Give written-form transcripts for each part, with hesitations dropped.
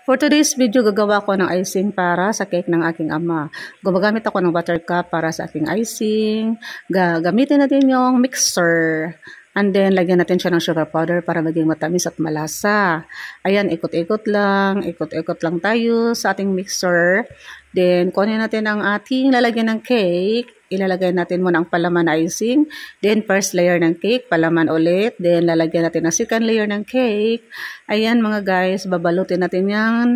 For today's video, gagawa ko ng icing para sa cake ng aking ama. Gumagamit ako ng buttercup para sa aking icing. Gagamitin natin yung mixer. And then, lagyan natin siya ng sugar powder para maging matamis at malasa. Ayan, ikot-ikot lang tayo sa ating mixer. Then, kunin natin ang ating lalagyan ng cake. Ilalagay natin muna ang palaman na icing. Then, first layer ng cake, palaman ulit. Then, lalagyan natin ang second layer ng cake. Ayan mga guys, babalutin natin yan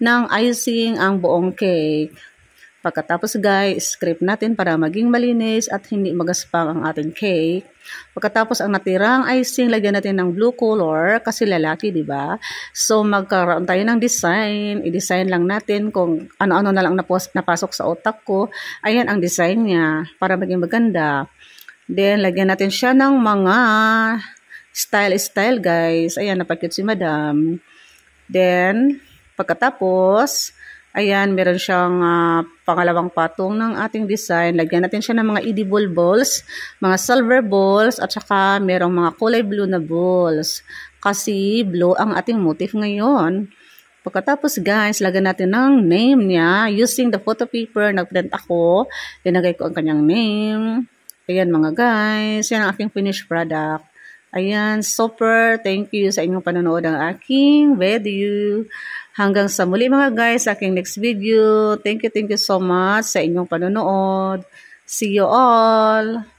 ng icing ang buong cake. Pagkatapos guys, scrape natin para maging malinis at hindi magaspang ang ating cake. Pagkatapos ang natirang icing, lagyan natin ng blue color kasi lalaki, di ba? So magkaroon tayo ng design. I-design lang natin kung ano-ano na lang napasok sa utak ko. Ayan ang design niya para maging maganda. Then lagyan natin siya ng mga style guys. Ayan, napakit si madam. Then pagkatapos, ayan, meron siyang pangalawang patong ng ating design. Lagyan natin siya ng mga edible balls, mga silver balls, at saka merong mga kulay blue na balls. Kasi blue ang ating motif ngayon. Pagkatapos guys, lagyan natin ng name niya. Using the photo paper, nag-print ako. Linagay ko ang kanyang name. Ayan mga guys, yan ang aking finished product. Ayan, super thank you sa inyong panonood ng aking video. Hanggang sa muli mga guys, sa aking next video. Thank you so much sa inyong panonood. See you all!